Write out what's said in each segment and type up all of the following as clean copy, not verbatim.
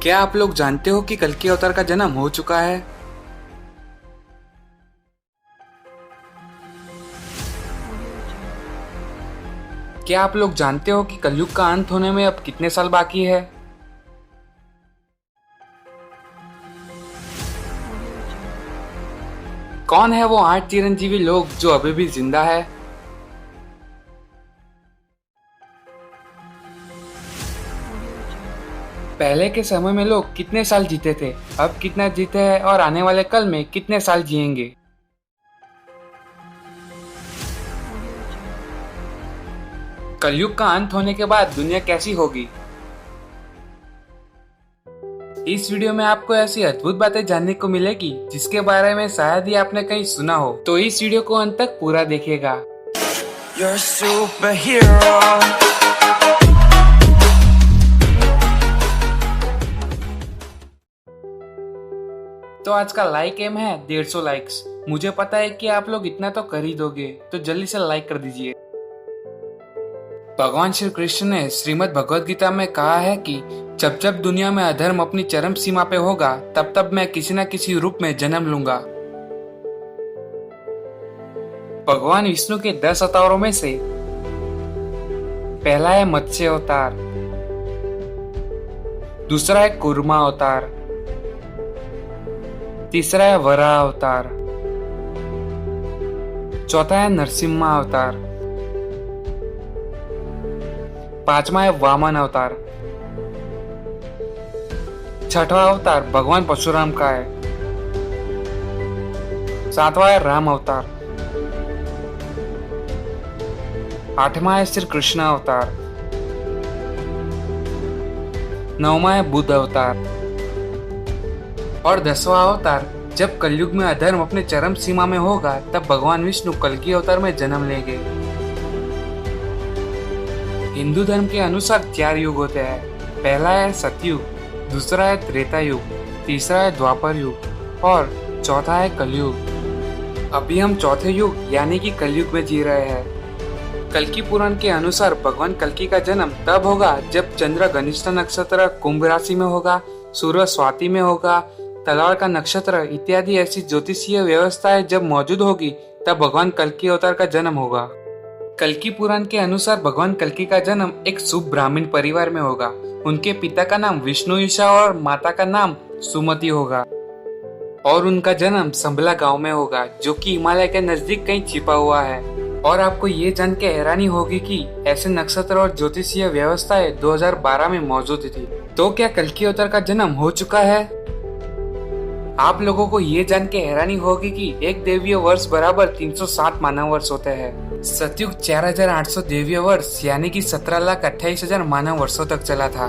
क्या आप लोग जानते हो कि कल्कि अवतार का जन्म हो चुका है? क्या आप लोग जानते हो कि कलयुग का अंत होने में अब कितने साल बाकी है? कौन है वो 8 चिरंजीवी लोग जो अभी भी जिंदा है? पहले के समय में लोग कितने साल जीते थे, अब कितना जीते हैं और आने वाले कल में कितने साल जिएंगे? कलयुग का अंत होने के बाद दुनिया कैसी होगी? इस वीडियो में आपको ऐसी अद्भुत बातें जानने को मिलेगी जिसके बारे में शायद ही आपने कहीं सुना हो, तो इस वीडियो को अंत तक पूरा देखिएगा। You're a superhero. तो आज का लाइक एम है 150 लाइक्स। मुझे पता है कि आप लोग इतना तो कर ही दोगे, तो जल्दी से लाइक कर दीजिए। भगवान श्री कृष्ण ने श्रीमद् भगवद गीता में कहा है कि जब जब दुनिया में अधर्म अपनी चरम सीमा पे होगा, तब तब मैं किसी न किसी रूप में जन्म लूंगा। भगवान विष्णु के 10 अवतारों में से पहला है मत्स्य अवतार, दूसरा है कूर्मा अवतार, तीसरा है वराह अवतार, चौथा है नरसिम्हा अवतार, पांचवा है वामन अवतार, छठवां अवतार भगवान परशुराम का है, सातवां है राम अवतार, आठवां है श्री कृष्ण अवतार, नौवां है बुद्ध अवतार और 10वां अवतार जब कलयुग में अधर्म अपने चरम सीमा में होगा, तब भगवान विष्णु कल्कि अवतार में जन्म लेंगे। हिंदू धर्म के अनुसार 4 युग होते हैं। पहला है सतयुग, दूसरा है त्रेता युग, तीसरा है द्वापर युग और चौथा है कलयुग। अभी हम चौथे युग यानी कि कलयुग में जी रहे हैं। कल्कि पुराण के अनुसार भगवान कल्कि का जन्म तब होगा जब चंद्र घनिष्ठा नक्षत्र कुंभ राशि में होगा, सूर्य स्वाति में होगा, तलवार का नक्षत्र इत्यादि ऐसी ज्योतिषीय व्यवस्थाएं जब मौजूद होगी, तब भगवान कल्कि अवतार का जन्म होगा। कल्कि पुराण के अनुसार भगवान कल्कि का जन्म एक शुभ ब्राह्मण परिवार में होगा। उनके पिता का नाम विष्णुयुषा और माता का नाम सुमति होगा और उनका जन्म संभला गांव में होगा, जो कि हिमालय के नजदीक कहीं छिपा हुआ है। और आपको ये जान के हैरानी होगी कि ऐसे नक्षत्र और ज्योतिषीय व्यवस्थाएं 2012 में मौजूद थी। तो क्या कल्कि अवतार का जन्म हो चुका है? आप लोगों को ये जान के हैरानी होगी कि एक देवीय वर्ष बराबर 307 मानव वर्ष होते हैं। सतयुग 4800 देवीय वर्ष यानी कि 17,28,000 मानव वर्षों तक चला था।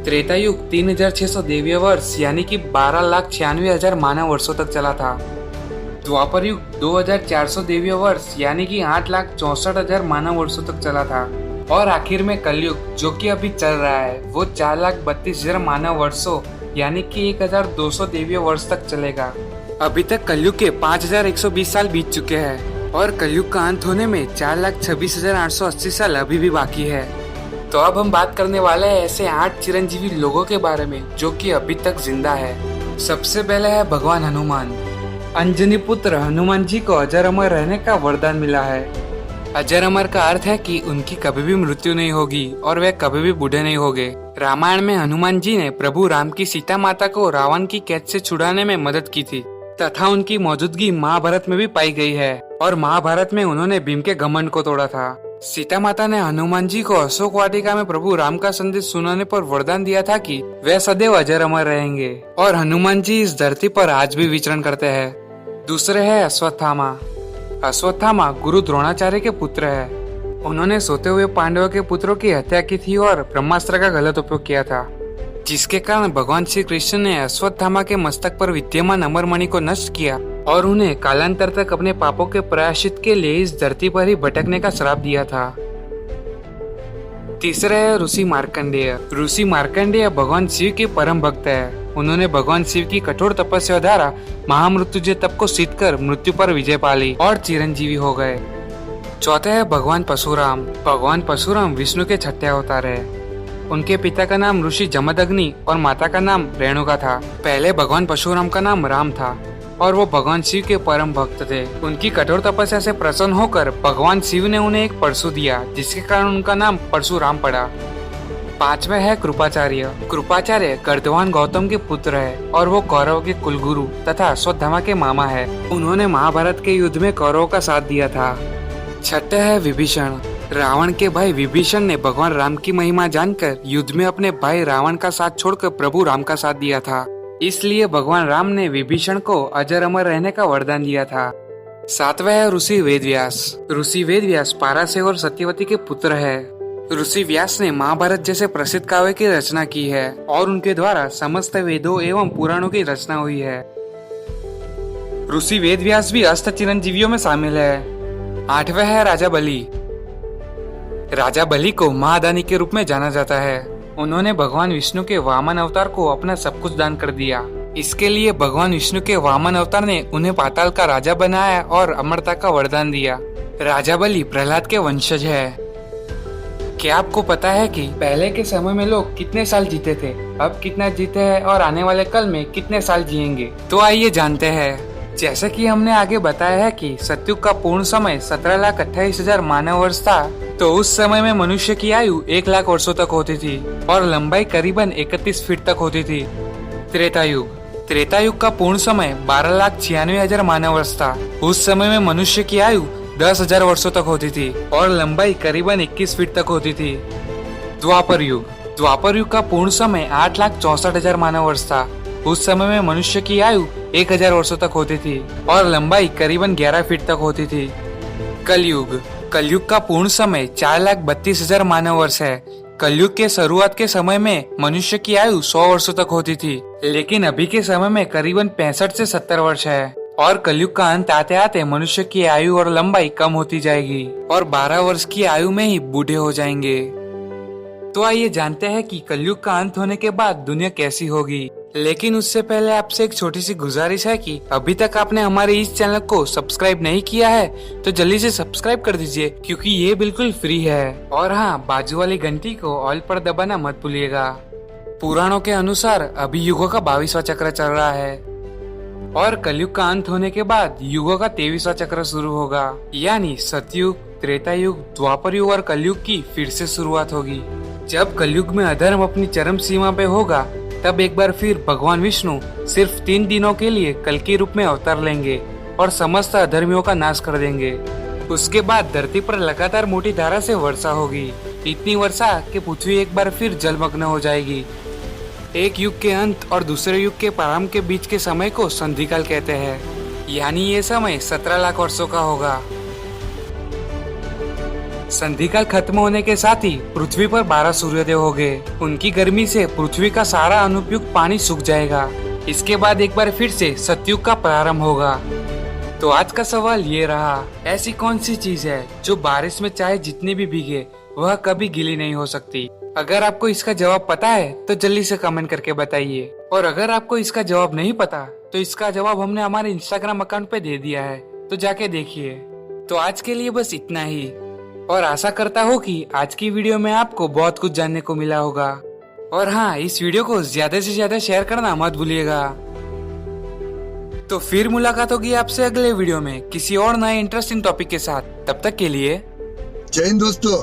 त्रेता युग 3600 देवीय वर्ष यानी कि 12,96,000 मानव वर्षों तक चला था। द्वापर युग 2400 देवीय वर्ष यानी कि 8,64,000 मानव वर्षों तक चला था। और आखिर में कलयुग जो कि अभी चल रहा है, वो 4,32,000 मानव वर्षों यानी कि 1,200 देवीय वर्ष तक चलेगा। अभी तक कलयुग के 5,120 साल बीत चुके हैं और कलयुग का अंत होने में 4,26,880 साल अभी भी बाकी है। तो अब हम बात करने वाले हैं ऐसे 8 चिरंजीवी लोगों के बारे में जो कि अभी तक जिंदा है। सबसे पहले है भगवान हनुमान। अंजनी पुत्र हनुमान जी को अजर अमर रहने का वरदान मिला है। अजर अमर का अर्थ है कि उनकी कभी भी मृत्यु नहीं होगी और वे कभी भी बूढ़े नहीं होंगे। रामायण में हनुमान जी ने प्रभु राम की सीता माता को रावण की कैद से छुड़ाने में मदद की थी तथा उनकी मौजूदगी महाभारत में भी पाई गई है और महाभारत में उन्होंने भीम के घमंड को तोड़ा था। सीता माता ने हनुमान जी को अशोक वाटिका में प्रभु राम का संदेश सुनाने पर वरदान दिया था कि वे सदैव अजर अमर रहेंगे और हनुमान जी इस धरती पर आज भी विचरण करते हैं। दूसरे है अश्वत्थामा। अश्वत्थामा गुरु द्रोणाचार्य के पुत्र है। उन्होंने सोते हुए पांडवों के पुत्रों की हत्या की थी और ब्रह्मास्त्र का गलत उपयोग किया था, जिसके कारण भगवान श्री कृष्ण ने अश्वत्थामा के मस्तक पर विद्यमान अमरमणि को नष्ट किया और उन्हें कालांतर तक अपने पापों के प्रायश्चित के लिए इस धरती पर ही भटकने का श्राप दिया था। तीसरा है ऋषि मार्कंडेय। ऋषि मार्कंडेय भगवान शिव के परम भक्त है। उन्होंने भगवान शिव की कठोर तपस्या द्वारा महामृत्युंजय तप को सिद्ध कर मृत्यु पर विजय पाली और चिरंजीवी हो गए। चौथे है भगवान परशुराम। भगवान परशुराम विष्णु के छठे अवतार है। उनके पिता का नाम ऋषि जमदग्नि और माता का नाम रेणुका था। पहले भगवान परशुराम का नाम राम था और वो भगवान शिव के परम भक्त थे। उनकी कठोर तपस्या से प्रसन्न होकर भगवान शिव ने उन्हें एक परशु दिया, जिसके कारण उनका नाम परशुराम पड़ा। पांचवा है कृपाचार्य। कृपाचार्य गर्दवान गौतम के पुत्र है और वो कौरव के कुलगुरु तथा स्वधामा के मामा है। उन्होंने महाभारत के युद्ध में कौरवों का साथ दिया था। छठा है विभीषण। रावण के भाई विभीषण ने भगवान राम की महिमा जानकर युद्ध में अपने भाई रावण का साथ छोड़कर प्रभु राम का साथ दिया था। इसलिए भगवान राम ने विभीषण को अजर अमर रहने का वरदान दिया था। सातवां है ऋषि वेदव्यास। ऋषि वेदव्यास पाराशर और सत्यवती के पुत्र है। ऋषि व्यास ने महाभारत जैसे प्रसिद्ध काव्य की रचना की है और उनके द्वारा समस्त वेदों एवं पुराणों की रचना हुई है। ऋषि वेदव्यास भी अष्ट चिरंजीवियों में शामिल है। आठवां है राजा बलि। राजा बलि को महादानी के रूप में जाना जाता है। उन्होंने भगवान विष्णु के वामन अवतार को अपना सब कुछ दान कर दिया। इसके लिए भगवान विष्णु के वामन अवतार ने उन्हें पाताल का राजा बनाया और अमरता का वरदान दिया। राजा बलि प्रहलाद के वंशज है। क्या आपको पता है कि पहले के समय में लोग कितने साल जीते थे, अब कितना जीते हैं और आने वाले कल में कितने साल जिएंगे? तो आइए जानते हैं। जैसा कि हमने आगे बताया है कि सतयुग का पूर्ण समय 17,28,000 मानव वर्ष था, तो उस समय में मनुष्य की आयु 1,00,000 वर्षों तक होती थी और लंबाई करीबन 31 फीट तक होती थी। त्रेता युग का पूर्ण समय 12,96,000 मानव वर्ष था। उस समय में मनुष्य की आयु 10,000 वर्षों तक होती थी और लंबाई करीबन 21 फीट तक होती थी। द्वापर युग का पूर्ण समय 8,64,000 मानव वर्ष था। उस समय में मनुष्य की आयु 1,000 वर्षों तक होती थी और लंबाई करीबन 11 फीट तक होती थी। कलयुग का पूर्ण समय 4,32,000 मानव वर्ष है। कलयुग के शुरुआत के समय में मनुष्य की आयु 100 वर्षों तक होती थी, लेकिन अभी के समय में करीबन 65 से 70 वर्ष है। और कलयुग का अंत आते आते मनुष्य की आयु और लंबाई कम होती जाएगी और 12 वर्ष की आयु में ही बूढ़े हो जाएंगे। तो आइए जानते हैं कि कलयुग का अंत होने के बाद दुनिया कैसी होगी। लेकिन उससे पहले आपसे एक छोटी सी गुजारिश है कि अभी तक आपने हमारे इस चैनल को सब्सक्राइब नहीं किया है तो जल्दी से सब्सक्राइब कर दीजिए, क्योंकि ये बिल्कुल फ्री है। और हाँ, बाजू वाली घंटी को ऑल पर दबाना मत भूलिएगा। पुराणों के अनुसार अभी युगों का 22वां चक्र चल रहा है और कलयुग का अंत होने के बाद युगों का 23वां चक्र शुरू होगा, यानी सतयुग, त्रेता युग, द्वापर युग और कलयुग की फिर से शुरुआत होगी। जब कलयुग में अधर्म अपनी चरम सीमा पे होगा, तब एक बार फिर भगवान विष्णु सिर्फ 3 दिनों के लिए कल के रूप में अवतार लेंगे और समस्त अधर्मियों का नाश कर देंगे। उसके बाद धरती पर लगातार मोटी धारा से वर्षा होगी, इतनी वर्षा कि पृथ्वी एक बार फिर जलमग्न हो जाएगी। एक युग के अंत और दूसरे युग के प्रारंभ के बीच के समय को संधिकाल कहते हैं, यानी ये समय 17 लाख वर्षों का होगा। संधिकाल खत्म होने के साथ ही पृथ्वी पर 12 सूर्योदय हो गए। उनकी गर्मी से पृथ्वी का सारा अनुपयुक्त पानी सूख जाएगा। इसके बाद एक बार फिर से सतयुग का प्रारंभ होगा। तो आज का सवाल ये रहा, ऐसी कौन सी चीज है जो बारिश में चाहे जितनी भी भीगे वह कभी गीली नहीं हो सकती? अगर आपको इसका जवाब पता है तो जल्दी से कमेंट करके बताइए, और अगर आपको इसका जवाब नहीं पता तो इसका जवाब हमने हमारे इंस्टाग्राम अकाउंट पे दे दिया है, तो जाके देखिए। तो आज के लिए बस इतना ही, और आशा करता हूँ कि आज की वीडियो में आपको बहुत कुछ जानने को मिला होगा। और हाँ, इस वीडियो को ज्यादा से ज्यादा शेयर करना मत भूलिएगा। तो फिर मुलाकात होगी आपसे अगले वीडियो में किसी और नए इंटरेस्टिंग टॉपिक के साथ। तब तक के लिए जय हिंद दोस्तों।